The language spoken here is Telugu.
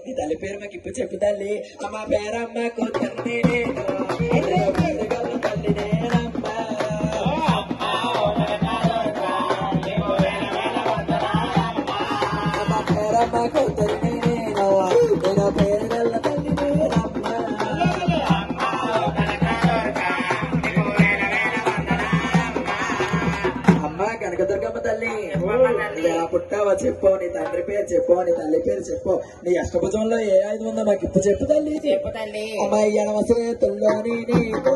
నీ తల్లి పేరు మాకు ఇప్పుడు చెప్పు తల్లి. అమ్మ పేరమ్మ కూతుర్ని నేను తల్లి నేనమ్మ. అమ్మ పేరమ్మ కూతుర్ని నేను పేరు గల్ల తల్లి నేనమ్మ. అమ్మ కనకదుర్గమ్మ తల్లి పుట్టావా చెప్పు, నీ తండ్రి పేరు చెప్పు, నీ తల్లి పేరు చెప్పు, నీ అష్టభుజంలో ఏ ఆయుధం ఉందో నాకు ఇప్పుడు చెప్పు తల్లి. చెప్పు తల్లి. అమ్మాయి అనవసరం తుల్లోని నీకు